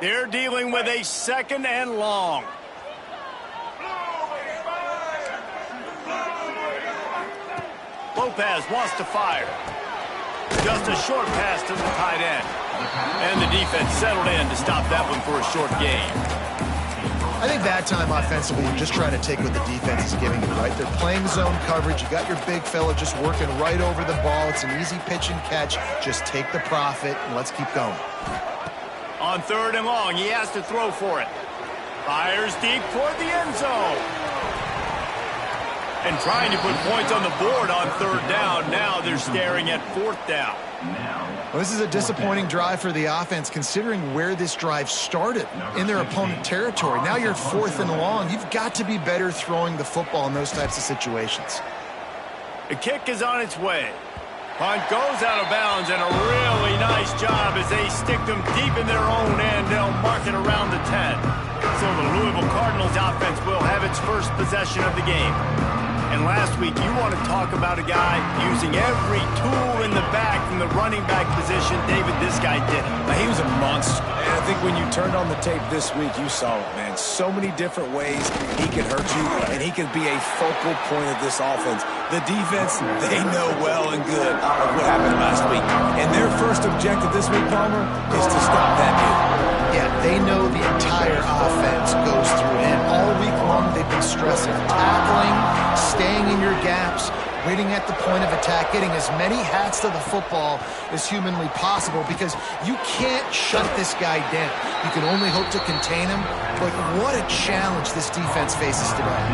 They're dealing with a 2nd and long. Lopez wants to fire. Just a short pass to the tight end. And the defense settled in to stop that one for a short gain. I think that time offensively, you're just trying to take what the defense is giving you, right? They're playing zone coverage. You got your big fella just working right over the ball. It's an easy pitch and catch. Just take the profit and let's keep going. On 3rd and long, he has to throw for it. Fires deep toward the end zone. And trying to put points on the board on 3rd down. Now they're staring at 4th down. Well, this is a disappointing drive for the offense considering where this drive started in their opponent territory. Now you're 4th and long. You've got to be better throwing the football in those types of situations. The kick is on its way. Punt goes out of bounds, and a really nice job as they stick them deep in their own end. They'll mark it around the 10. So the Louisville Cardinals offense will have its first possession of the game. And last week, you want to talk about a guy using every tool in the back from the running back position. David, this guy did it. He was a monster. And I think when you turned on the tape this week, you saw it, man. So many different ways he can hurt you, and he can be a focal point of this offense. The defense, they know well and good of what happened last week. And their first objective this week, Palmer, is to stop that dude. Yeah, they know the entire offense goes through it. And all week long, they've been stressing tackling, staying in your gaps, waiting at the point of attack, getting as many hats to the football as humanly possible because you can't shut this guy down. You can only hope to contain him, but what a challenge this defense faces today.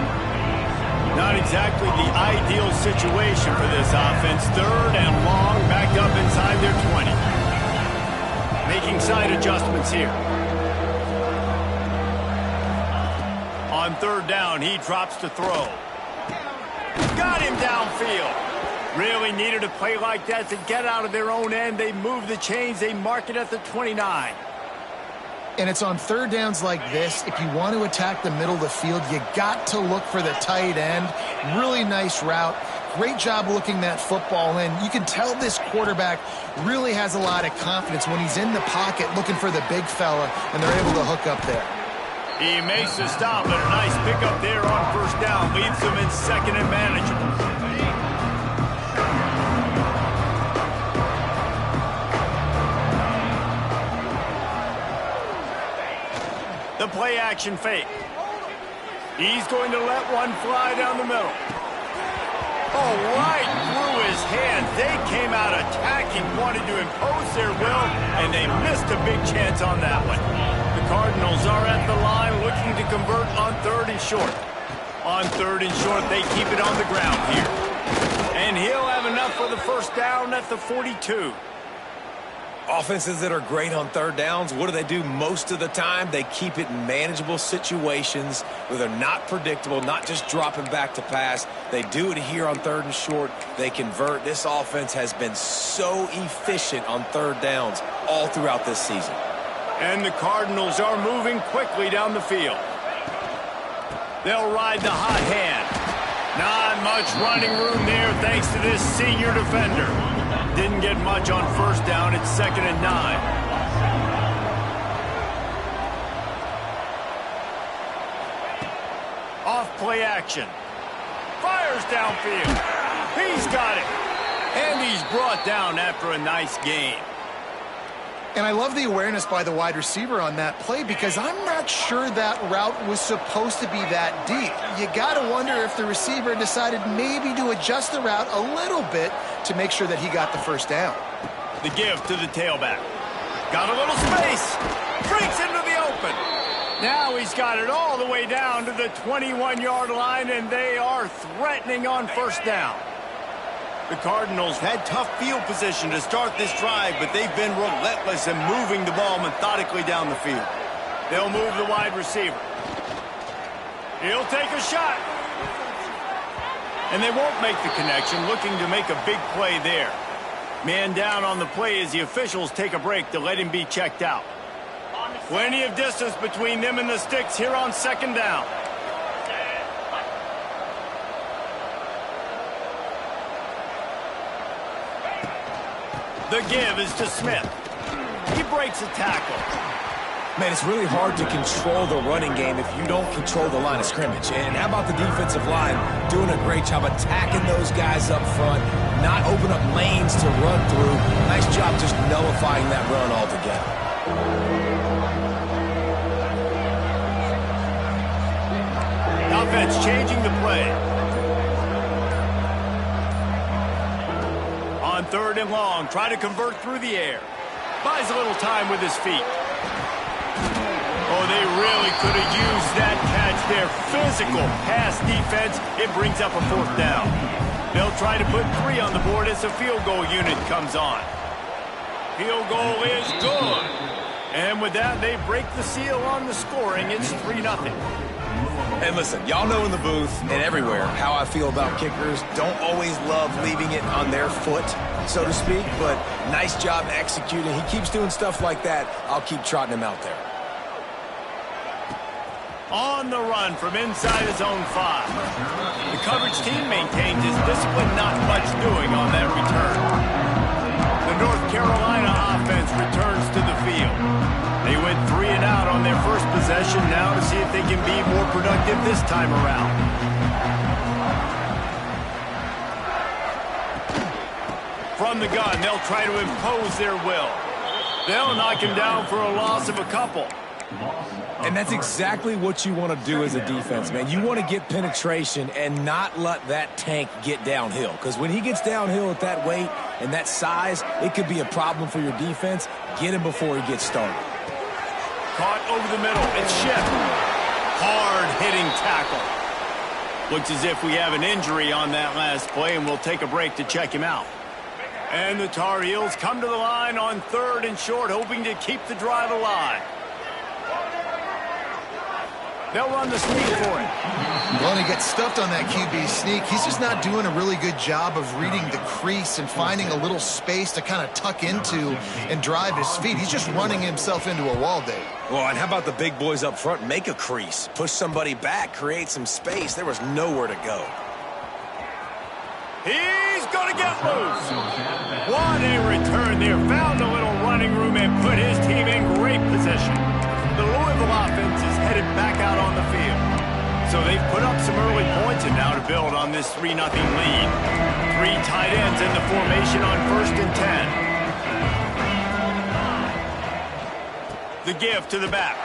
Not exactly the ideal situation for this offense. 3rd and long, backed up inside their 20. Making side adjustments here. On 3rd down, he drops to throw. Got him downfield. Really needed a play like that to get out of their own end. They move the chains. They mark it at the 29. And it's on 3rd downs like this. If you want to attack the middle of the field, you got to look for the tight end. Really nice route. Great job looking that football in. You can tell this quarterback really has a lot of confidence when he's in the pocket looking for the big fella, and they're able to hook up there. He makes the stop, and a nice pickup there on 1st down. Leaves them in 2nd and manageable. The play action fake. He's going to let one fly down the middle. Oh, right through his hands. They came out attacking, wanted to impose their will, and they missed a big chance on that one. The Cardinals are at the line looking to convert on 3rd and short. On 3rd and short, they keep it on the ground here. And he'll have enough for the 1st down at the 42. Offenses that are great on 3rd downs, what do? Most of the time, they keep it in manageable situations where they're not predictable, not just dropping back to pass. They do it here on 3rd and short. They convert. This offense has been so efficient on 3rd downs all throughout this season. And the Cardinals are moving quickly down the field. They'll ride the hot hand. Not much running room there thanks to this senior defender. Didn't get much on 1st down. It's 2nd and 9. Off play action. Fires downfield. He's got it. And he's brought down after a nice gain. And I love the awareness by the wide receiver on that play because I'm not sure that route was supposed to be that deep. You got to wonder if the receiver decided maybe to adjust the route a little bit to make sure that he got the 1st down. The give to the tailback. Got a little space. Breaks into the open. Now he's got it all the way down to the 21-yard line, and they are threatening on 1st down. The Cardinals had tough field position to start this drive, but they've been relentless in moving the ball methodically down the field. They'll move the wide receiver. He'll take a shot. And they won't make the connection, looking to make a big play there. Man down on the play as the officials take a break to let him be checked out. Plenty of distance between them and the sticks here on 2nd down. The give is to Smith. He breaks a tackle. Man, it's really hard to control the running game if you don't control the line of scrimmage. And how about the defensive line doing a great job attacking those guys up front, not open up lanes to run through. Nice job just nullifying that run altogether. Offense changing the play. On 3rd and long, try to convert through the air. Buys a little time with his feet. Oh, they really could have used that catch there. Physical pass defense. It brings up a 4th down. They'll try to put 3 on the board as the field goal unit comes on. Field goal is good. And with that, they break the seal on the scoring. It's 3-0. And listen, y'all know in the booth and everywhere how I feel about kickers. Don't always love leaving it on their foot, so to speak, but nice job executing. He keeps doing stuff like that. I'll keep trotting him out there. On the run from inside his own 5. The coverage team maintains his discipline, not much doing on that return. The North Carolina offense returns to the field. They went 3 and out on their first possession, now to see if they can be more productive this time around. From the gun, they'll try to impose their will. They'll knock him down for a loss of a couple. And that's exactly what you want to do as a defense, man. You want to get penetration and not let that tank get downhill. Because when he gets downhill at that weight and that size, it could be a problem for your defense. Get him before he gets started. Caught over the middle. It's Shipp. Hard-hitting tackle. Looks as if we have an injury on that last play, and we'll take a break to check him out. And the Tar Heels come to the line on 3rd and short, hoping to keep the drive alive. They'll run the sneak for it. Well, he gets stuffed on that QB sneak. He's just not doing a really good job of reading the crease and finding a little space to kind of tuck into and drive his feet. He's just running himself into a wall, Dave. Well, and how about the big boys up front? Make a crease. Push somebody back. Create some space. There was nowhere to go. He's going to get loose. What a return there. Found a little running room and put his team in great position. The Louisville offense is headed back out on the field. So they've put up some early points and now to build on this 3-0 lead. 3 tight ends in the formation on 1st and 10. The give to the back.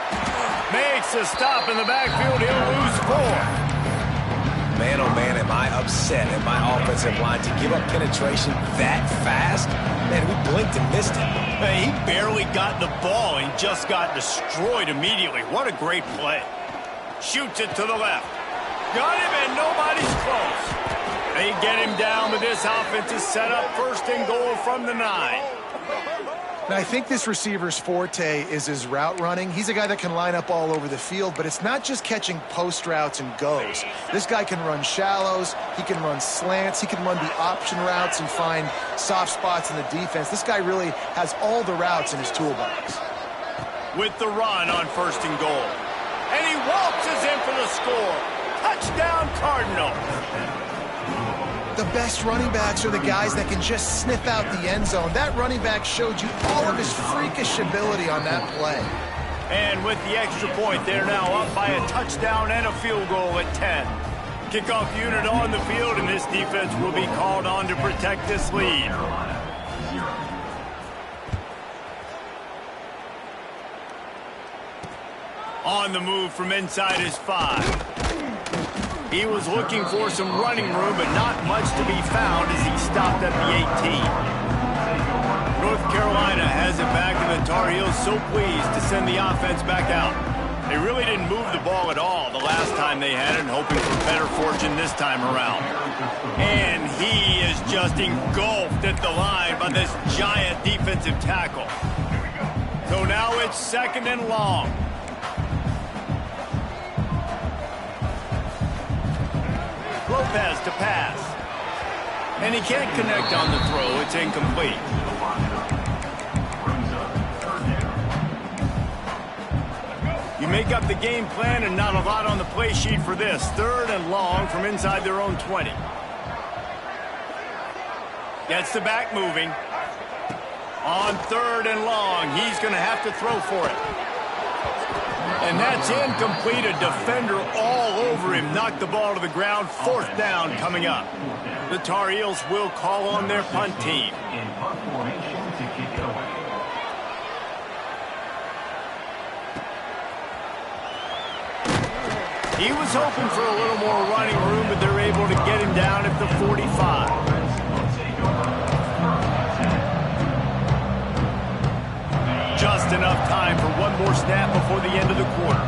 Makes a stop in the backfield. He'll lose 4. Man, oh man, am I upset at my offensive line to give up penetration that fast? Man, we blinked and missed it. Hey, he barely got the ball and just got destroyed immediately. What a great play. Shoots it to the left. Got him and nobody's close. They get him down, but this offense is set up 1st and goal from the 9. Now, I think this receiver's forte is his route running. He's a guy that can line up all over the field, but it's not just catching post routes and goes. This guy can run shallows, he can run slants, he can run the option routes and find soft spots in the defense. This guy really has all the routes in his toolbox. With the run on 1st and goal. And he waltzes in for the score. Touchdown, Cardinals. The best running backs are the guys that can just sniff out the end zone. That running back showed you all of his freakish ability on that play. And with the extra point, they're now up by a touchdown and a field goal at 10. Kickoff unit on the field, and this defense will be called on to protect this lead. On the move from inside his 5. He was looking for some running room, but not much to be found as he stopped at the 18. North Carolina has it back, and the Tar Heels so pleased to send the offense back out. They really didn't move the ball at all the last time they had it, hoping for better fortune this time around. And he is just engulfed at the line by this giant defensive tackle. So now it's 2nd and long. Lopez to pass. And he can't connect on the throw. It's incomplete. You make up the game plan and not a lot on the play sheet for this. 3rd and long from inside their own 20. Gets the back moving. On 3rd and long, he's going to have to throw for it. And that's incomplete. A defender all over him. Knocked the ball to the ground. 4th down coming up. The Tar Heels will call on their punt team. In punt formation to kick it away. He was hoping for a little more running room, but they're able to get him down at the 45. Just enough time for one more snap before the end of the quarter.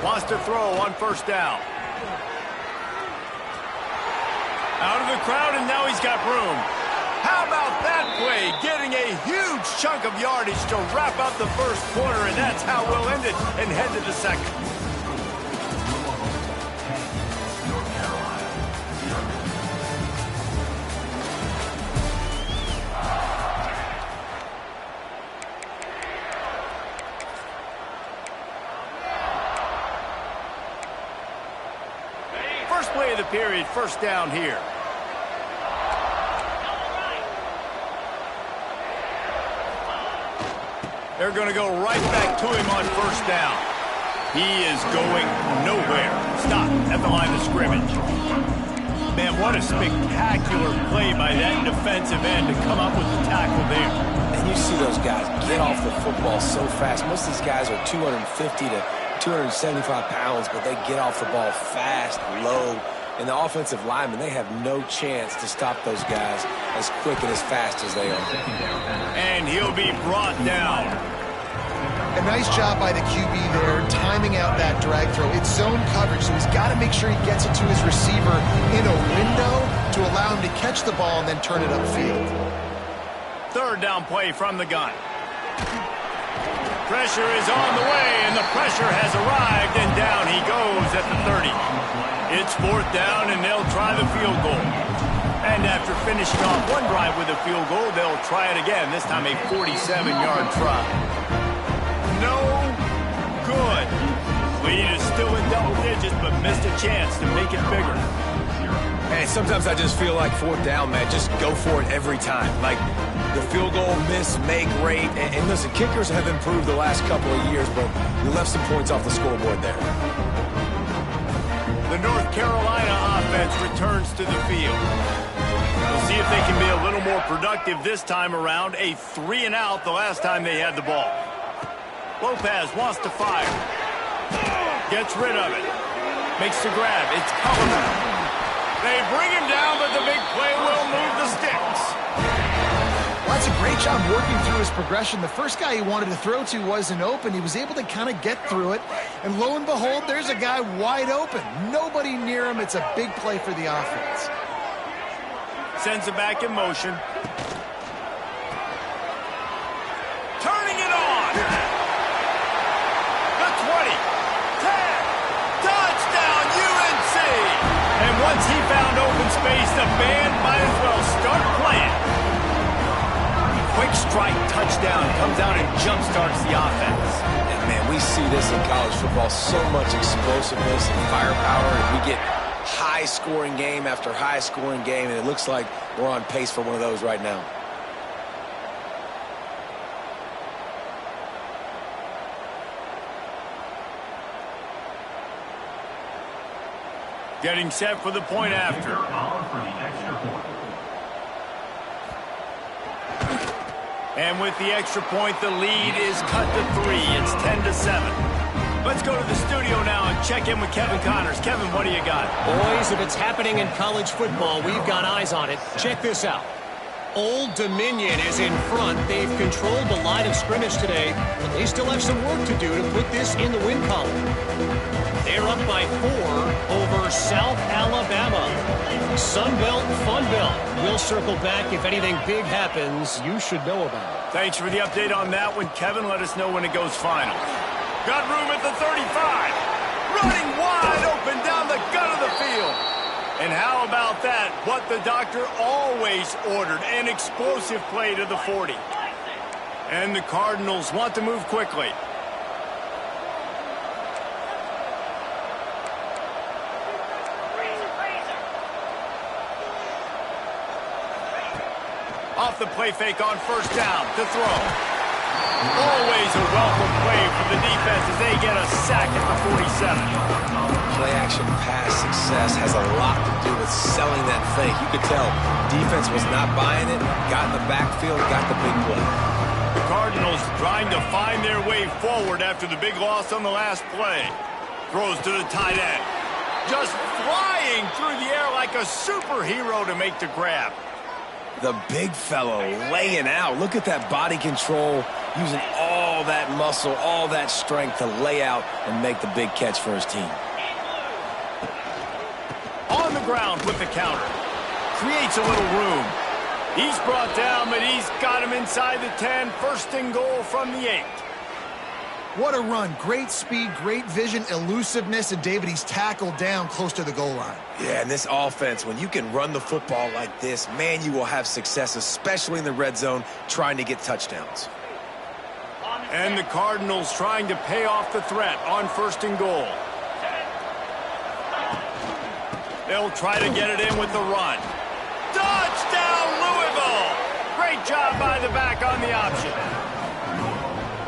Wants to throw on 1st down. Out of the crowd, and now he's got room. How about that play? Getting a huge chunk of yardage to wrap up the 1st quarter, and that's how we'll end it and head to the 2nd. First play of the period, 1st down here. They're going to go right back to him on 1st down. He is going nowhere. Stop at the line of scrimmage. Man, what a spectacular play by that defensive end to come up with the tackle there. And you see those guys get off the football so fast. Most of these guys are 250 to 275 pounds, but they get off the ball fast, low. And the offensive linemen, they have no chance to stop those guys as quick and as fast as they are. And he'll be brought down. A nice job by the QB there, timing out that drag throw. It's zone coverage, so he's got to make sure he gets it to his receiver in a window to allow him to catch the ball and then turn it upfield. 3rd down play from the gun. Pressure is on the way, and the pressure has arrived, and down he goes at the 30. It's 4th down, and they'll try the field goal. And after finishing off one drive with a field goal, they'll try it again, this time a 47-yard try. No good. Lead is still in double digits, but missed a chance to make it bigger. Hey, sometimes I just feel like 4th down, man. Just go for it every time. Like the field goal miss, make rate. And listen, kickers have improved the last couple of years, but we left some points off the scoreboard there. The North Carolina offense returns to the field. We'll see if they can be a little more productive this time around. A 3-and-out the last time they had the ball. Lopez wants to fire. Gets rid of it. Makes the grab. It's Cullinan. They bring him down, but the big play will move the sticks. Well, that's a great job working through his progression. The first guy he wanted to throw to wasn't open. He was able to kind of get through it. And lo and behold, there's a guy wide open. Nobody near him. It's a big play for the offense. Sends it back in motion. Turning it on. The 20. 10. Touchdown, UNC. And once he found open space, the band might as well start playing. Quick strike touchdown comes out and jump-starts the offense. And, man, we see this in college football, so much explosiveness and firepower, and we get high-scoring game after high-scoring game, and it looks like we're on pace for one of those right now. Getting set for the point after. And with the extra point, the lead is cut to 3. It's 10-7. Let's go to the studio now and check in with Kevin Connors. Kevin, what do you got? Boys, if it's happening in college football, we've got eyes on it. Check this out. Old Dominion is in front. They've controlled the line of scrimmage today, but they still have some work to do to put this in the win column. They're up by 4 over South Alabama. Sunbelt, Funbelt. We'll circle back if anything big happens you should know about it. Thanks for the update on that one, Kevin. Let us know when it goes final. Got room at the 35. Running wide open down the gut of the field. And how about that? What the doctor always ordered, an explosive play to the 40. And the Cardinals want to move quickly. Off the play fake on first down to throw. Always a welcome play for the defense as they get a sack at the 47. Play-action pass success has a lot to do with selling that fake. You could tell defense was not buying it, got in the backfield, got the big play. The Cardinals trying to find their way forward after the big loss on the last play. Throws to the tight end. Just flying through the air like a superhero to make the grab. The big fellow laying out. Look at that body control, using all that muscle, all that strength to lay out and make the big catch for his team. On the ground with the counter. Creates a little room. He's brought down, but he's got him inside the 10. First and goal from the 8. What a run. Great speed, great vision, elusiveness, and David, he's tackled down close to the goal line. Yeah, and this offense, when you can run the football like this, man, you will have success, especially in the red zone, trying to get touchdowns. And the Cardinals trying to pay off the threat on first and goal. They'll try to get it in with the run. Touchdown, Louisville! Great job by the back on the option.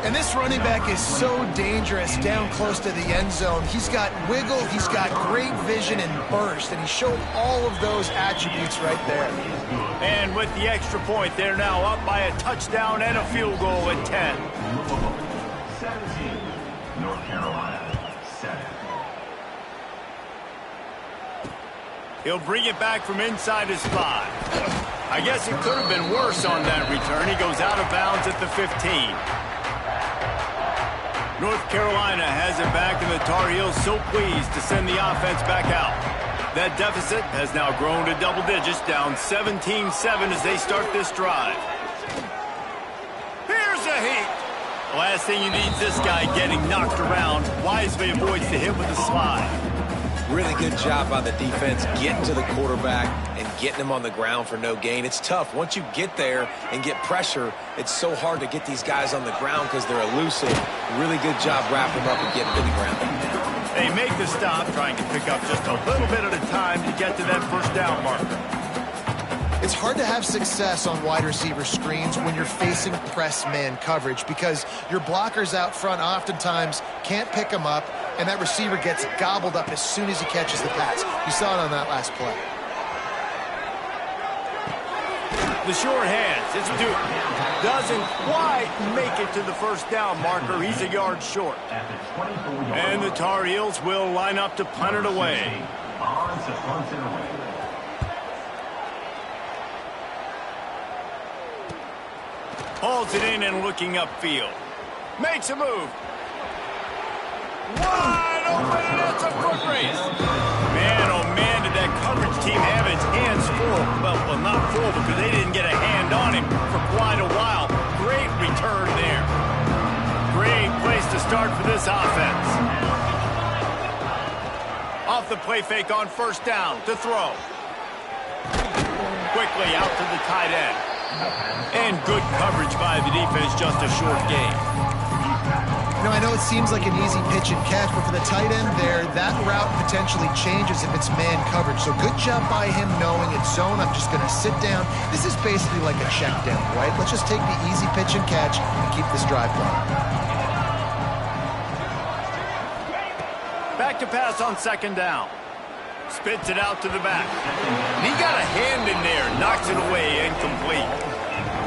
And this running back is so dangerous down close to the end zone. He's got wiggle, he's got great vision and burst, and he showed all of those attributes right there. And with the extra point, they're now up by a touchdown and a field goal at 10. 17, North Carolina, 7. He'll bring it back from inside his 5. I guess it could have been worse on that return. He goes out of bounds at the 15. North Carolina has it back, and the Tar Heels so pleased to send the offense back out. That deficit has now grown to double digits, down 17-7 as they start this drive. Here's a heat. The last thing you need is this guy getting knocked around. Wisely avoids the hit with the slide. Really good job by the defense getting to the quarterback and getting him on the ground for no gain. It's tough. Once you get there and get pressure, it's so hard to get these guys on the ground because they're elusive. Really good job wrapping them up and getting to the ground. They make the stop, trying to pick up just a little bit at a time to get to that first down marker. It's hard to have success on wide receiver screens when you're facing press man coverage because your blockers out front oftentimes can't pick them up, and that receiver gets gobbled up as soon as he catches the pass. You saw it on that last play. The short hands, it's Duke. Doesn't quite make it to the first down marker. He's a yard short. And the Tar Heels will line up to punt it away. On to punt it away. Hauls it in and looking upfield. Makes a move. Wide open, and it's a foot race. Man, oh man, did that coverage team have its hands full. Well, not full because they didn't get a hand on him for quite a while. Great return there. Great place to start for this offense. Off the play fake on first down to throw. Quickly out to the tight end. And good coverage by the defense, just a short gain. You know, I know it seems like an easy pitch and catch, but for the tight end there, that route potentially changes if it's man coverage. So good job by him knowing it's zone. I'm just going to sit down. This is basically like a check down, right? Let's just take the easy pitch and catch and keep this drive going. Back to pass on second down. Spits it out to the back. He got a hand in there, knocks it away, incomplete.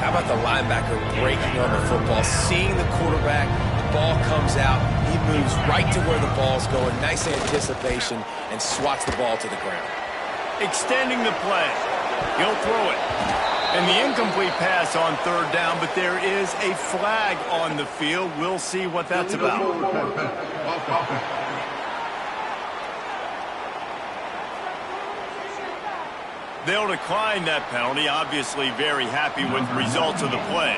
How about the linebacker breaking on the football, seeing the quarterback, the ball comes out, he moves right to where the ball's going, nice anticipation, and swats the ball to the ground. Extending the play. He'll throw it. And the incomplete pass on third down, but there is a flag on the field. We'll see what that's about. They'll decline that penalty, obviously very happy with the results of the play.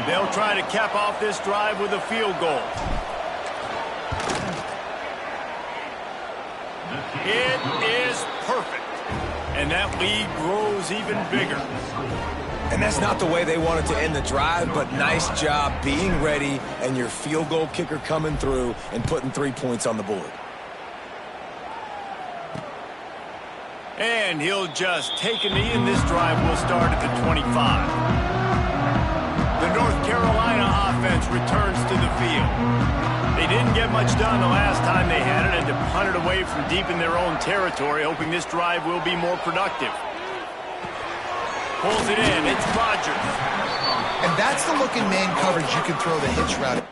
They'll try to cap off this drive with a field goal. It is perfect. And that lead grows even bigger. And that's not the way they wanted to end the drive, but nice job being ready and your field goal kicker coming through and putting 3 points on the board. And he'll just take a knee, and this drive will start at the 25. The North Carolina offense offense returns to the field. They didn't get much done the last time they had it, and to punt it away from deep in their own territory, hoping this drive will be more productive. Pulls it in. It's Rodgers. And that's the look in man coverage you can throw the hitch route.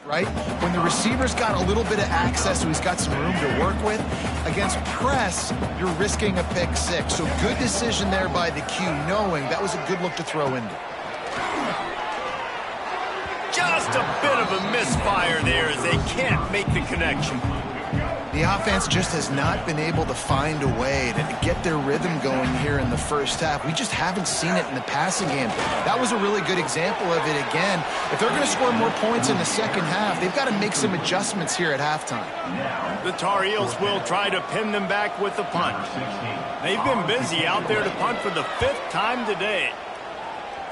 Right? When the receiver's got a little bit of access, so he's got some room to work with. Against press, you're risking a pick six. So good decision there by the Q, knowing that was a good look to throw into. Just a bit of a misfire there as they can't make the connection. The offense just has not been able to find a way to get their rhythm going here in the first half. We just haven't seen it in the passing game. That was a really good example of it again. If they're going to score more points in the second half, they've got to make some adjustments here at halftime. The Tar Heels will try to pin them back with the punt. They've been busy out there to punt for the 5th time today.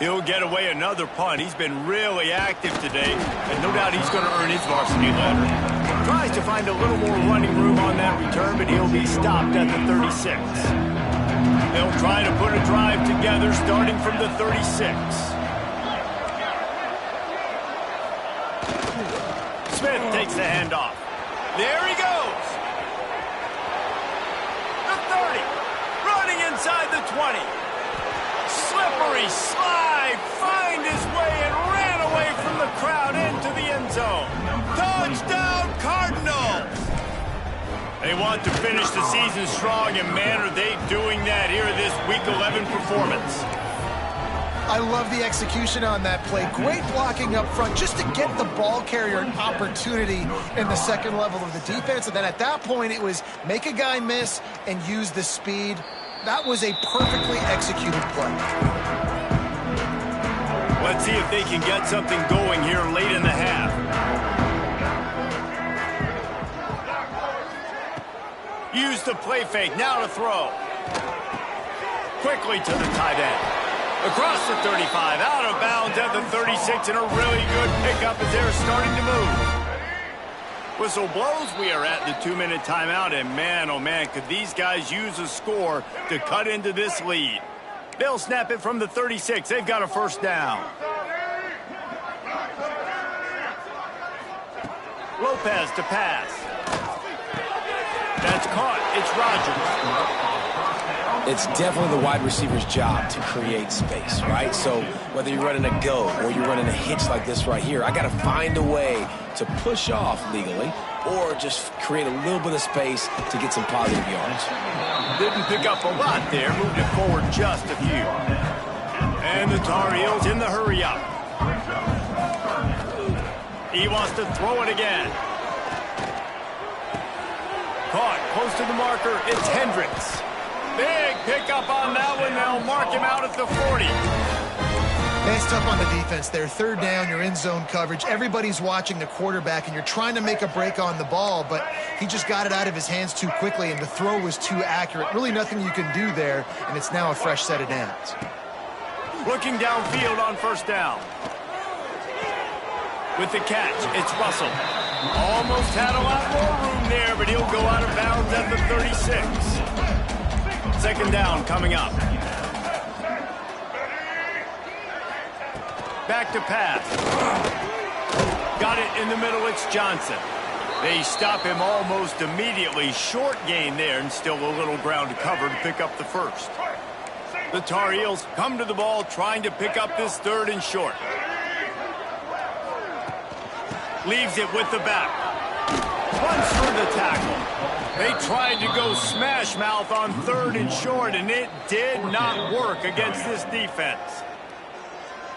He'll get away another punt. He's been really active today, and no doubt he's going to earn his varsity letter. Tries to find a little more running room on that return, but he'll be stopped at the 36. They'll try to put a drive together starting from the 36. Smith takes the handoff. There he goes. The 30. Running inside the 20. Slippery slide, find his way and ran away from the crowd into the end zone. Touchdown, Cardinals! They want to finish the season strong, and man, are they doing that here in this Week 11 performance. I love the execution on that play. Great blocking up front just to get the ball carrier an opportunity in the second level of the defense. And then at that point, it was make a guy miss and use the speed. That was a perfectly executed play. Let's see if they can get something going here late in the half. Use the play fake, now to throw. Quickly to the tight end. Across the 35, out of bounds at the 36, and a really good pickup as they're starting to move. Whistle blows, we are at the 2-minute timeout, and man, oh man, could these guys use a score to cut into this lead. They'll snap it from the 36. They've got a first down. Lopez to pass. That's caught. It's Rodgers. It's definitely the wide receiver's job to create space, right? So whether you're running a go or you're running a hitch like this right here, I got to find a way to push off legally or just create a little bit of space to get some positive yards. Didn't pick up a lot there, moved it forward just a few. And the Tar Heels in the hurry up. He wants to throw it again. Caught, close to the marker, it's Hendricks. Big pickup on that one. They'll mark him out at the 40. Nice tough on the defense there. Third down, you're in zone coverage. Everybody's watching the quarterback, and you're trying to make a break on the ball, but he just got it out of his hands too quickly, and the throw was too accurate. Really nothing you can do there, and it's now a fresh set of downs. Looking downfield on first down. With the catch, it's Russell. Almost had a lot more room there, but he'll go out of bounds at the 36. Second down coming up. Back to pass. Got it in the middle, it's Johnson. They stop him almost immediately. Short gain there, and still a little ground to cover to pick up the first. The Tar Heels come to the ball trying to pick up this third and short. Leaves it with the back. Runs through the tackle. They tried to go smash mouth on third and short, and it did not work against this defense.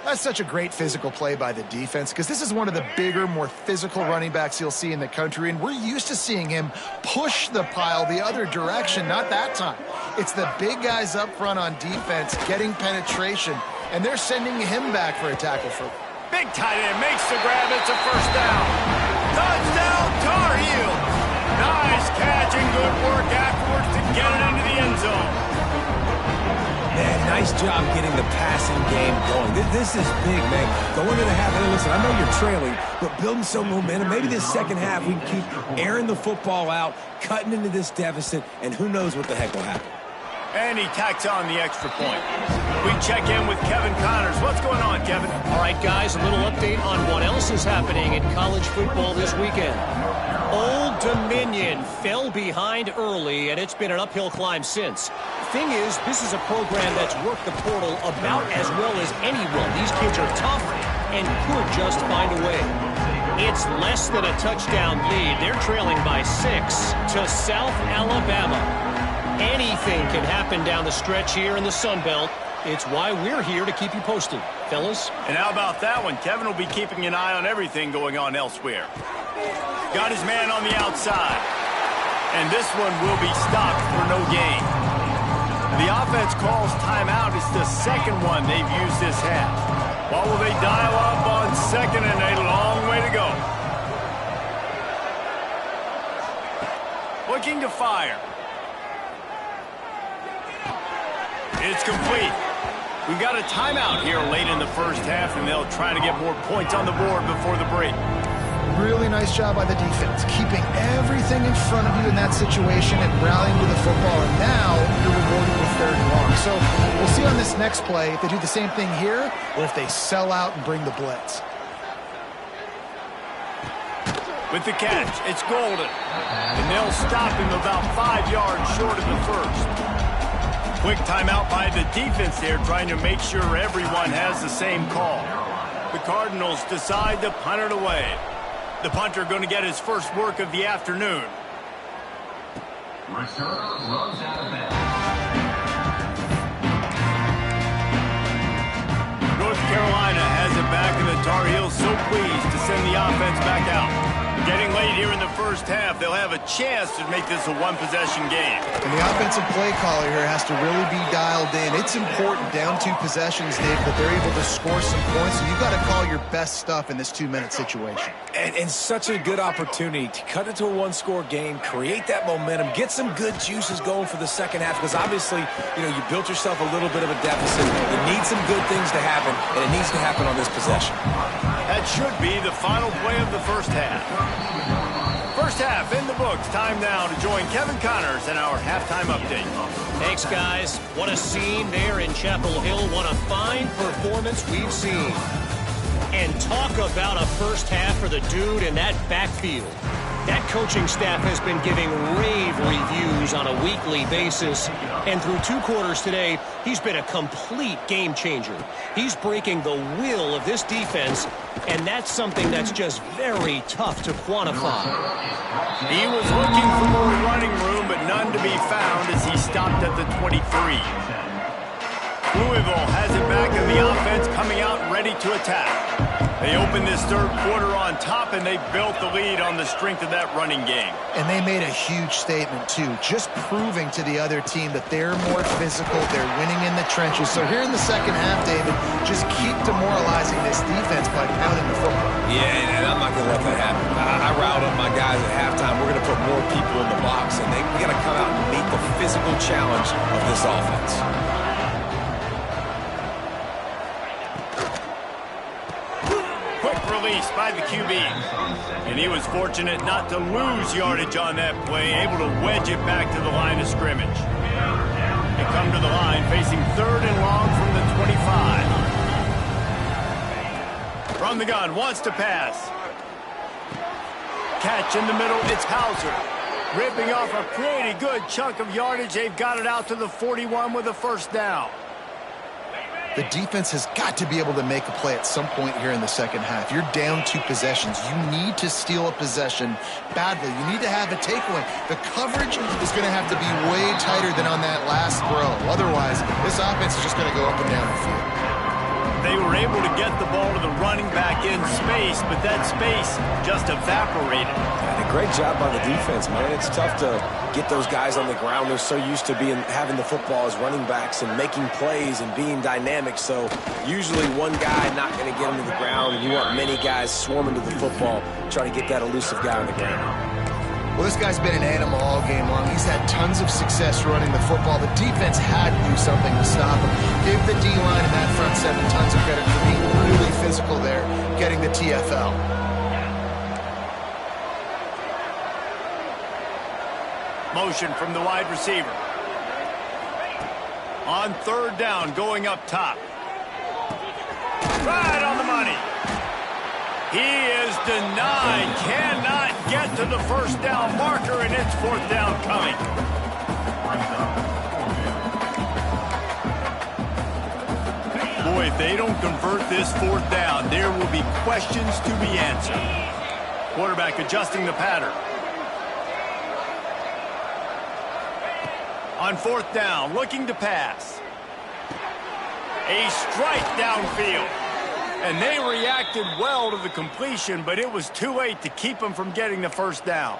That's such a great physical play by the defense because this is one of the bigger, more physical running backs you'll see in the country, and we're used to seeing him push the pile the other direction, not that time. It's the big guys up front on defense getting penetration, and they're sending him back for a tackle for. Big tight end makes the grab. It's a first down. Touchdown, Tar Heels. Nice catch and good work afterwards to get it into the end zone. Man, nice job getting the passing game going. This is big, man. Going into the half, and listen, I know you're trailing, but building some momentum. Maybe this second half we can keep airing the football out, cutting into this deficit, and who knows what the heck will happen. And he tacks on the extra point. We check in with Kevin Connors. What's going on, Kevin? All right, guys, a little update on what else is happening in college football this weekend. Old Dominion fell behind early, and it's been an uphill climb since. Thing is, this is a program that's worked the portal about as well as anyone. These kids are tough and could just find a way. It's less than a touchdown lead. They're trailing by 6 to South Alabama. Anything can happen down the stretch here in the Sun Belt. It's why we're here to keep you posted, fellas. And how about that one? Kevin will be keeping an eye on everything going on elsewhere. Got his man on the outside. And this one will be stopped for no gain. The offense calls timeout. It's the second one they've used this half. What will they dial up on second and a long way to go? Looking to fire. It's complete. We've got a timeout here late in the first half, and they'll try to get more points on the board before the break. Really nice job by the defense, keeping everything in front of you in that situation and rallying to the football. And now you're rewarded with third and long. So we'll see on this next play if they do the same thing here or if they sell out and bring the blitz. With the catch, it's Golden. And they'll stop him about 5 yards short of the first. Quick timeout by the defense there, trying to make sure everyone has the same call. The Cardinals decide to punt it away. The punter going to get his first work of the afternoon. Returner runs out of bounds. North Carolina has it back, and the Tar Heels so pleased to send the offense back out. Getting late here in the first half, they'll have a chance to make this a one-possession game. And the offensive play caller here has to really be dialed in. It's important, down 2 possessions, Dave, that they're able to score some points. So you've got to call your best stuff in this 2-minute situation. And such a good opportunity to cut into a one-score game, create that momentum, get some good juices going for the second half, because obviously, you built yourself a little bit of a deficit. You need some good things to happen, and it needs to happen on this possession. That should be the final play of the first half. First half in the books. Time now to join Kevin Connors in our halftime update. Thanks, guys. What a scene there in Chapel Hill. What a fine performance we've seen. And talk about a first half for the dude in that backfield. That coaching staff has been giving rave reviews on a weekly basis. And through 2 quarters today, he's been a complete game changer. He's breaking the will of this defense, and that's something that's just very tough to quantify. He was looking for more running room, but none to be found as he stopped at the 23. Louisville has it back, and the offense coming out ready to attack. They opened this third quarter on top, and they built the lead on the strength of that running game. And they made a huge statement, too, just proving to the other team that they're more physical, they're winning in the trenches. So here in the second half, David, just keep demoralizing this defense by pounding the football. Yeah, and I'm not going to let that happen. I riled up my guys at halftime. We're going to put more people in the box, and we got to come out and meet the physical challenge of this offense. Release by the QB. And he was fortunate not to lose yardage on that play, able to wedge it back to the line of scrimmage. They come to the line facing third and long from the 25. From the gun, wants to pass. Catch in the middle, it's Hauser. Ripping off a pretty good chunk of yardage. They've got it out to the 41 with a first down. The defense has got to be able to make a play at some point here in the second half. You're down 2 possessions. You need to steal a possession badly. You need to have a takeaway. The coverage is going to have to be way tighter than on that last throw. Otherwise, this offense is just going to go up and down the field. They were able to get the ball to the running back in space, but that space just evaporated. And a great job by the defense, man. It's tough to get those guys on the ground. They're so used to having the football as running backs and making plays and being dynamic. So usually one guy not going to get them to the ground. You want many guys swarming to the football, trying to get that elusive guy on the ground. Well, this guy's been an animal all game long. He's had tons of success running the football. The defense had to do something to stop him. Give the D-line and that front 7 tons of credit for being really physical there, getting the TFL. Motion from the wide receiver. On third down, going up top. Right on the money. He is denied. Cannot get to the first down marker, and it's fourth down coming. Boy, if they don't convert this fourth down, there will be questions to be answered. Quarterback adjusting the pattern. On fourth down, looking to pass. A strike downfield. And they reacted well to the completion, but it was too late to keep them from getting the first down.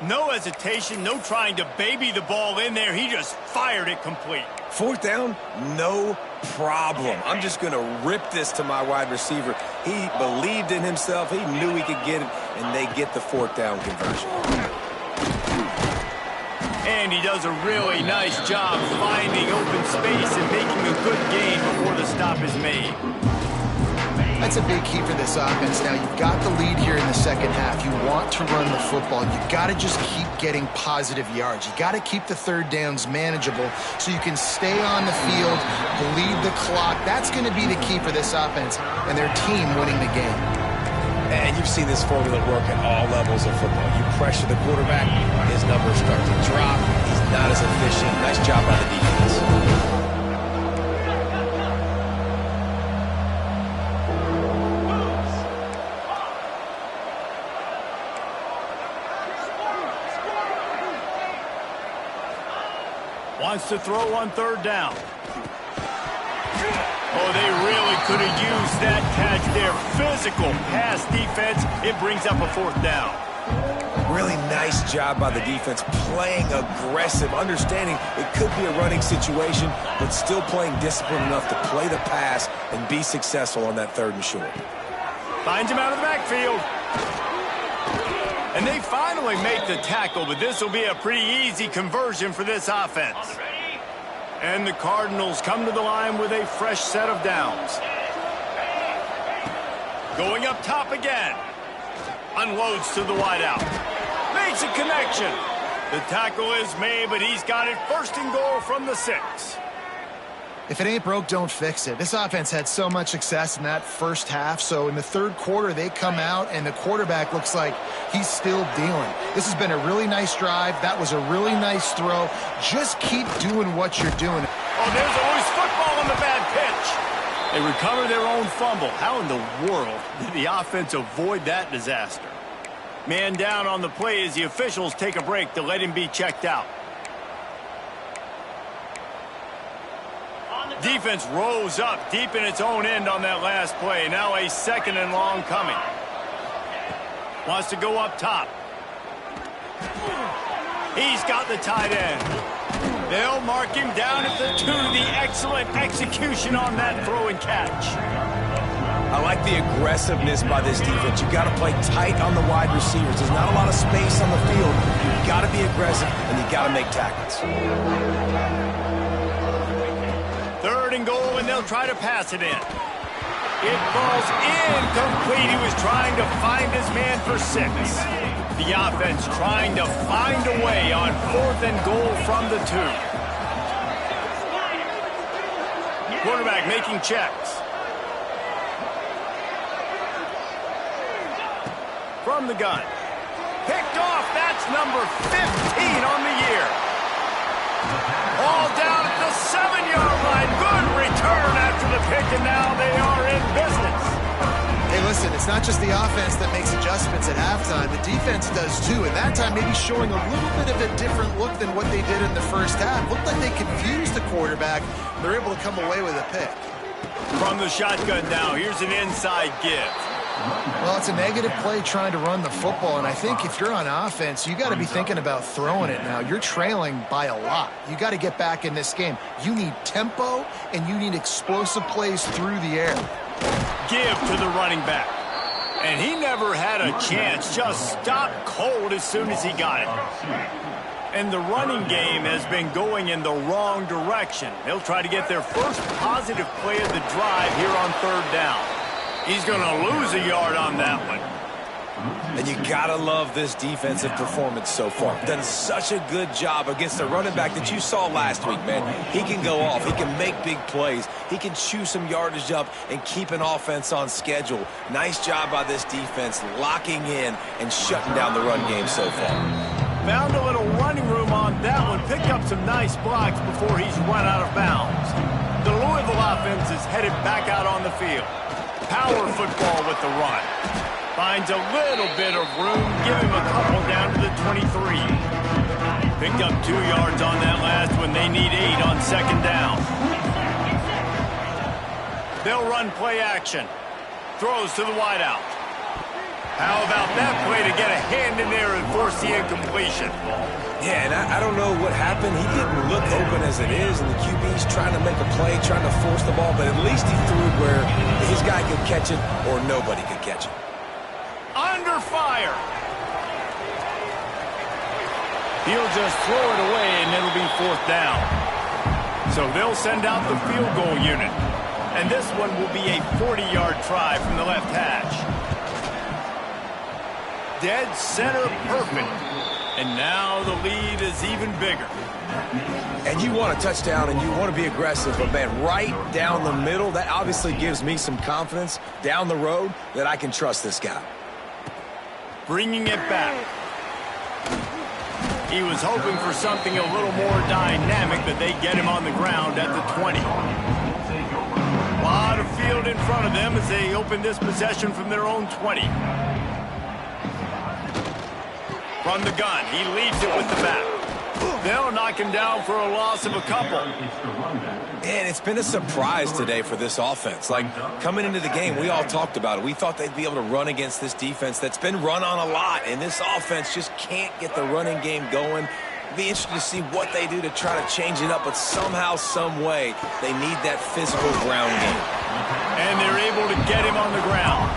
No hesitation, no trying to baby the ball in there. He just fired it complete. Fourth down, no problem. I'm just going to rip this to my wide receiver. He believed in himself. He knew he could get it, and they get the fourth down conversion. And he does a really nice job finding open space and making a good gain before the stop is made. That's a big key for this offense. Now, you've got the lead here in the second half. You want to run the football. You've got to just keep getting positive yards. You've got to keep the third downs manageable so you can stay on the field, bleed the clock. That's going to be the key for this offense and their team winning the game. And you've seen this formula work at all levels of football. You pressure the quarterback, his numbers start to drop. He's not as efficient. Nice job by the defense. Wants to throw on third down. Oh, they really could have used that catch there. Physical pass defense. It brings up a fourth down. Really nice job by the defense, playing aggressive, understanding it could be a running situation, but still playing disciplined enough to play the pass and be successful on that third and short. Finds him out of the backfield. And they finally make the tackle, but this will be a pretty easy conversion for this offense. And the Cardinals come to the line with a fresh set of downs. Going up top again. Unloads to the wideout. Makes a connection. The tackle is made, but he's got it first and goal from the 6. If it ain't broke, don't fix it. This offense had so much success in that first half, so in the third quarter, they come out, and the quarterback looks like he's still dealing. This has been a really nice drive. That was a really nice throw. Just keep doing what you're doing. Oh, there's a loose football on the bad pitch. They recover their own fumble. How in the world did the offense avoid that disaster? Man down on the play as the officials take a break to let him be checked out. Defense rose up deep in its own end on that last play. Now a second and long coming. Wants to go up top. He's got the tight end. They'll mark him down at the 2. The excellent execution on that throw and catch. I like the aggressiveness by this defense. You've got to play tight on the wide receivers. There's not a lot of space on the field. You've got to be aggressive, and you've got to make tackles. Third and goal, and they'll try to pass it in. It falls incomplete. He was trying to find his man for 6. The offense trying to find a way on fourth and goal from the 2. Quarterback making checks. From the gun. Picked off. That's number 15 on the year. All down at the 7-yard line. Good return after the pick, and now they are in business. Hey, listen, it's not just the offense that makes adjustments at halftime. The defense does too, and that time maybe showing a little bit of a different look than what they did in the first half. Looked like they confused the quarterback. They're able to come away with a pick. From the shotgun now, here's an inside give. Well, it's a negative play trying to run the football, and I think if you're on offense, you got to be thinking about throwing it now. You're trailing by a lot. You got to get back in this game. You need tempo, and you need explosive plays through the air. Give to the running back. And he never had a chance. Just stopped cold as soon as he got it. And the running game has been going in the wrong direction. They'll try to get their first positive play of the drive here on third down. He's going to lose a yard on that one. And you gotta love this defensive performance so far. Done such a good job against a running back that you saw last week, man. He can go off. He can make big plays. He can chew some yardage up and keep an offense on schedule. Nice job by this defense locking in and shutting down the run game so far. Found a little running room on that one. Picked up some nice blocks before he's run out of bounds. The Louisville offense is headed back out on the field. Power football with the run. Finds a little bit of room. Give him a couple down to the 23. Picked up 2 yards on that last one. They need 8 on second down. They'll run play action. Throws to the wideout. How about that play to get a hand in there and force the incompletion? Yeah, and I don't know what happened. He didn't look open as it is, and the QB's trying to make a play, trying to force the ball, but at least he threw it where his guy could catch it or nobody could catch it. Under fire. He'll just throw it away, and it'll be 4th down. So they'll send out the field goal unit. And this one will be a 40-yard try from the left hash. Dead center perfect. And now the lead is even bigger. And you want a touchdown and you want to be aggressive, but man, right down the middle, that obviously gives me some confidence down the road that I can trust this guy. Bringing it back. He was hoping for something a little more dynamic, but they get him on the ground at the 20. A lot of field in front of them as they open this possession from their own 20. From the gun, he leads it with the back. They'll knock him down for a loss of a couple. And it's been a surprise today for this offense. Like, coming into the game, we all talked about it. We thought they'd be able to run against this defense that's been run on a lot, and this offense just can't get the running game going. Be interested to see what they do to try to change it up, but somehow, some way, they need that physical ground game. And they're able to get him on the ground.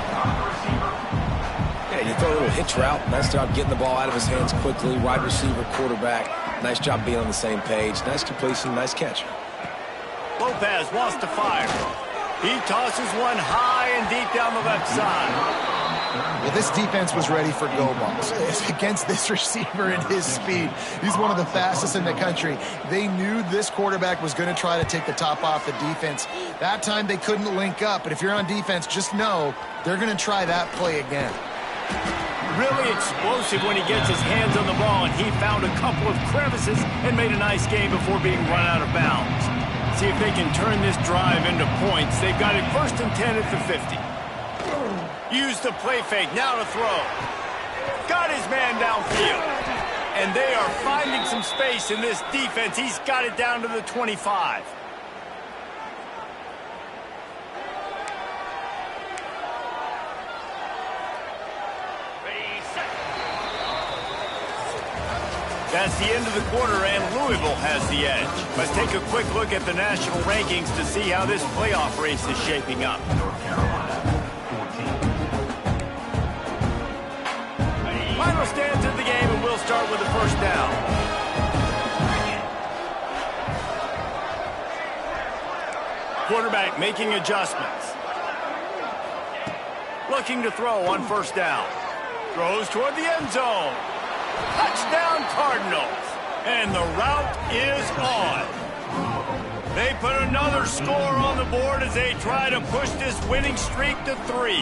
Yeah, you throw a little hitch route. Nice job getting the ball out of his hands quickly. Wide receiver, quarterback. Nice job being on the same page. Nice completion, nice catch. Lopez wants to fire. He tosses one high and deep down the left side. Well, this defense was ready for go balls. Against this receiver and his speed, he's one of the fastest in the country. They knew this quarterback was going to try to take the top off the defense. That time they couldn't link up, but if you're on defense, just know they're going to try that play again. Really explosive when he gets his hands on the ball, and he found a couple of crevices and made a nice game before being run out of bounds. See if they can turn this drive into points. They've got it 1st and 10 at the 50. Use the play fake, now to throw. Got his man downfield. And they are finding some space in this defense. He's got it down to the 25. That's the end of the quarter, and Louisville has the edge. Let's take a quick look at the national rankings to see how this playoff race is shaping up. Final stands of the game, and we'll start with the first down. Quarterback making adjustments. Looking to throw on first down. Throws toward the end zone. Touchdown Cardinals. And the route is on. They put another score on the board as they try to push this winning streak to 3.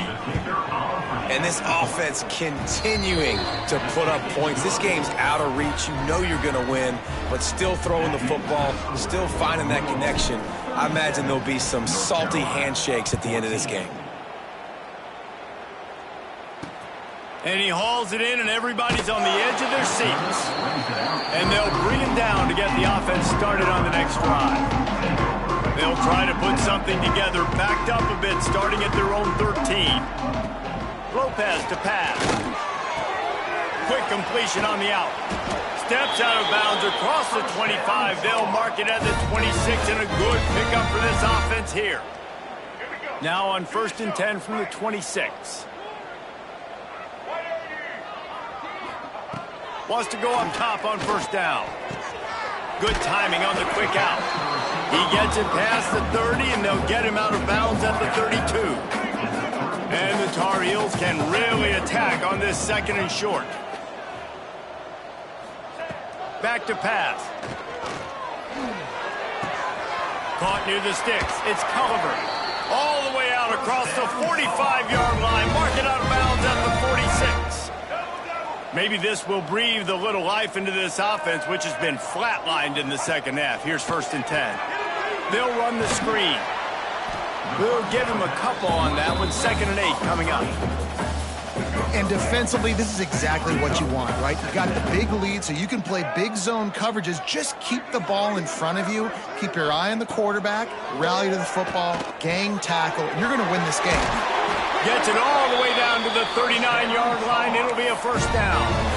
And this offense continuing to put up points. This game's out of reach. You know you're going to win, but still throwing the football, still finding that connection. I imagine there'll be some salty handshakes at the end of this game. And he hauls it in, and everybody's on the edge of their seats. And they'll bring him down to get the offense started on the next drive. They'll try to put something together, backed up a bit, starting at their own 13. Lopez to pass. Quick completion on the out. Steps out of bounds across the 25. They'll mark it at the 26, and a good pickup for this offense here. Now on 1st and 10 from the 26. Wants to go up top on first down. Good timing on the quick out. He gets it past the 30, and they'll get him out of bounds at the 32. And the Tar Heels can really attack on this 2nd and short. Back to pass. Caught near the sticks. It's Culliver. All the way out across the 45-yard line. Mark it out of bounds at the 46. Maybe this will breathe a little life into this offense, which has been flatlined in the 2nd half. Here's 1st and 10. They'll run the screen. We'll give him a couple on that one. 2nd and 8 coming up. And defensively, this is exactly what you want, right? You got the big lead, so you can play big zone coverages. Just keep the ball in front of you. Keep your eye on the quarterback. Rally to the football. Gang tackle. You're going to win this game. Gets it all the way down to the 39-yard line. It'll be a 1st down.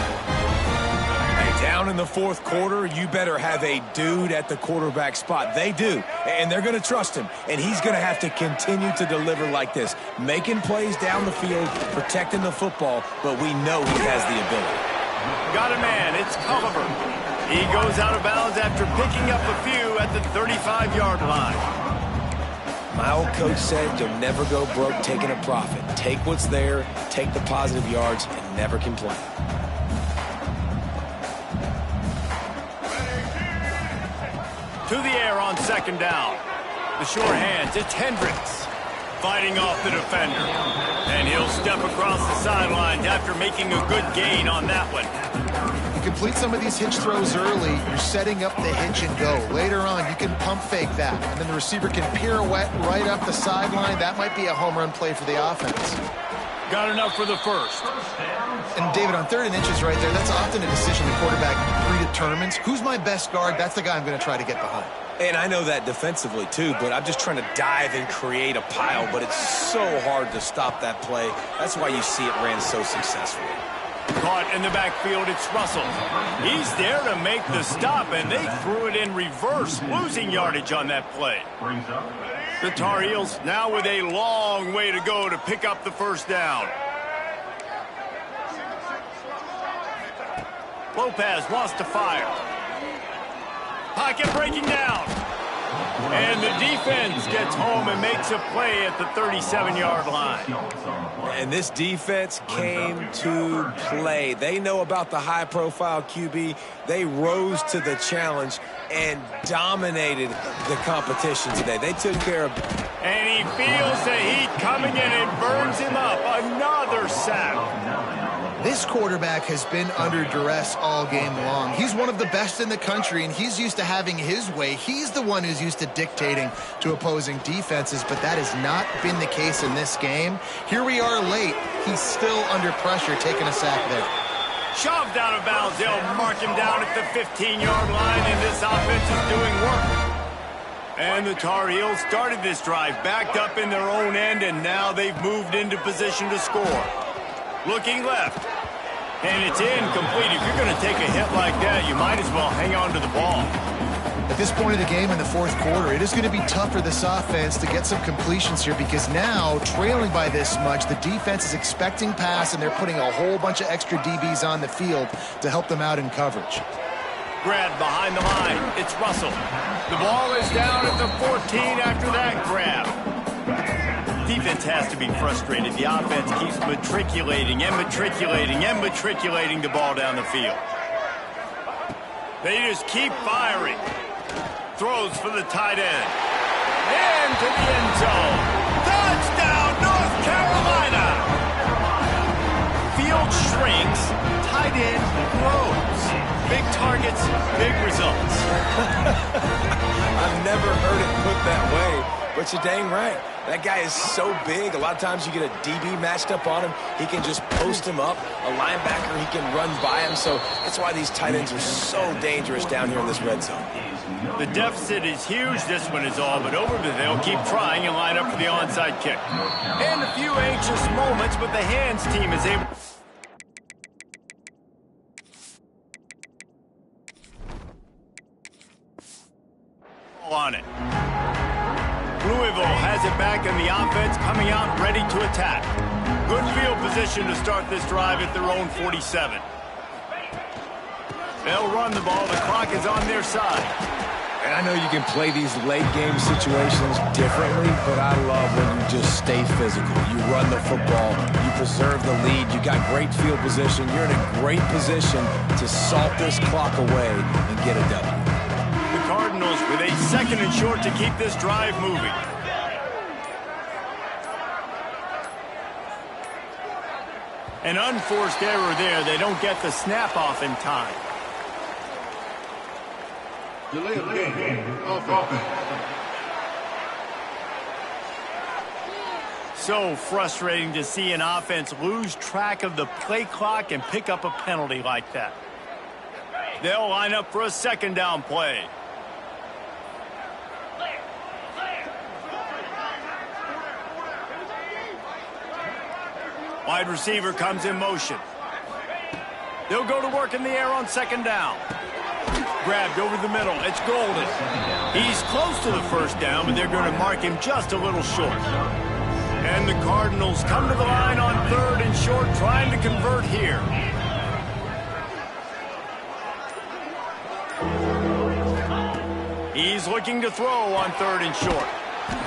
Down in the 4th quarter, you better have a dude at the quarterback spot. They do, and they're going to trust him, and he's going to have to continue to deliver like this, making plays down the field, protecting the football, but we know he has the ability. Got a man. It's Culliver. He goes out of bounds after picking up a few at the 35-yard line. My old coach said you'll never go broke taking a profit. Take what's there, take the positive yards, and never complain. To the air on 2nd down. The short hands, it's Hendricks. Fighting off the defender. And he'll step across the sidelines after making a good gain on that one. You complete some of these hitch throws early, you're setting up the hitch and go. Later on, you can pump fake that. And then the receiver can pirouette right up the sideline. That might be a home run play for the offense. Got enough for the 1st. And David, on 3rd and inches right there, that's often a decision the quarterback predetermines. Who's my best guard? That's the guy I'm going to try to get behind. And I know that defensively, too, but I'm just trying to dive and create a pile, but it's so hard to stop that play. That's why you see it ran so successfully. Caught in the backfield, it's Russell. He's there to make the stop, and they threw it in reverse, losing yardage on that play. The Tar Heels now with a long way to go to pick up the 1st down. Lopez wants to fire. Pocket breaking down. And the defense gets home and makes a play at the 37-yard line. And this defense came to play. They know about the high-profile QB. They rose to the challenge and dominated the competition today. They took care of... And he feels the heat coming in and burns him up. Another sack. This quarterback has been under duress all game long. He's one of the best in the country, and he's used to having his way. He's the one who's used to dictating to opposing defenses, but that has not been the case in this game. Here we are late. He's still under pressure, taking a sack there. Shoved out of bounds. They'll mark him down at the 15-yard line, and this offense is doing work. And the Tar Heels started this drive, backed up in their own end, and now they've moved into position to score. Looking left. And it's incomplete. If you're going to take a hit like that, you might as well hang on to the ball. At this point of the game in the 4th quarter, it is going to be tough for this offense to get some completions here because now, trailing by this much, the defense is expecting pass, and they're putting a whole bunch of extra DBs on the field to help them out in coverage. Grab behind the line. It's Russell. The ball is down at the 14 after that grab. Defense has to be frustrated. The offense keeps matriculating and matriculating and matriculating the ball down the field. They just keep firing. Throws for the tight end. Into the end zone. Touchdown, North Carolina! Field shrinks. Tight end grows. Big targets, big results. I've never heard it put that way. But you're dang right. That guy is so big. A lot of times you get a DB matched up on him. He can just post him up. A linebacker, he can run by him. So that's why these tight ends are so dangerous down here in this red zone. The deficit is huge. This one is all but over, but they'll keep trying and line up for the onside kick. And a few anxious moments, but the hands team is able... on it. Louisville has it back, and the offense coming out ready to attack. Good field position to start this drive at their own 47. They'll run the ball. The clock is on their side. And I know you can play these late-game situations differently, but I love when you just stay physical. You run the football, you preserve the lead, you got great field position, you're in a great position to salt this clock away and get a W. The Cardinals with a 2nd and short to keep this drive moving. An unforced error there. They don't get the snap off in time. Delay of game. Offense. So frustrating to see an offense lose track of the play clock and pick up a penalty like that. They'll line up for a 2nd down play. Wide receiver comes in motion. They'll go to work in the air on 2nd down. Grabbed over the middle. It's Golden. He's close to the 1st down, but they're going to mark him just a little short. And the Cardinals come to the line on 3rd and short, trying to convert here. He's looking to throw on 3rd and short.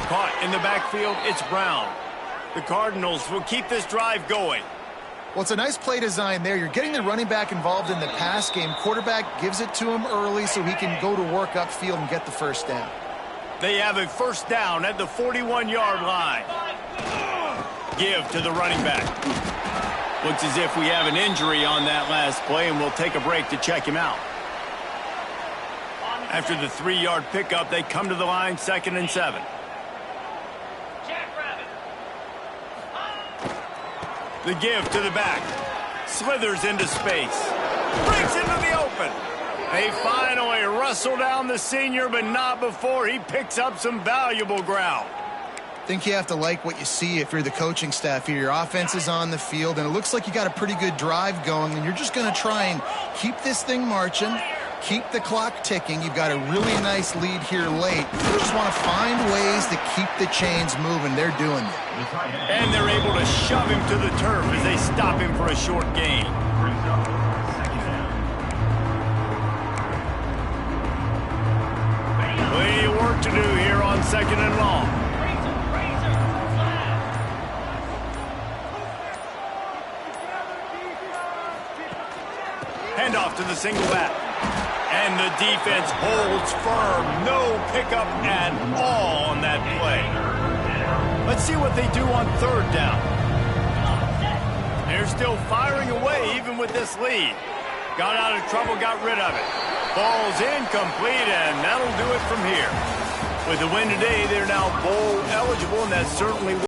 Caught in the backfield, it's Brown. The Cardinals will keep this drive going. Well, it's a nice play design there. You're getting the running back involved in the pass game. Quarterback gives it to him early so he can go to work upfield and get the 1st down. They have a 1st down at the 41-yard line. Give to the running back. Looks as if we have an injury on that last play, and we'll take a break to check him out. After the 3-yard pickup, they come to the line 2nd and 7. The give to the back. Slithers into space. Breaks into the open. They finally wrestle down the senior, but not before he picks up some valuable ground. I think you have to like what you see if you're the coaching staff here. Your offense is on the field, and it looks like you got a pretty good drive going, and you're just going to try and keep this thing marching, keep the clock ticking. You've got a really nice lead here late. You just want to find ways to keep the chains moving. They're doing it. And they're able to shove him to the turf as they stop him for a short gain. Plenty of work to do here on 2nd and long. Handoff to the single back. And the defense holds firm. No pickup at all on that play. Let's see what they do on 3rd down. They're still firing away even with this lead. Got out of trouble, got rid of it. Ball's incomplete, and that'll do it from here. With the win today, they're now bowl eligible, and that certainly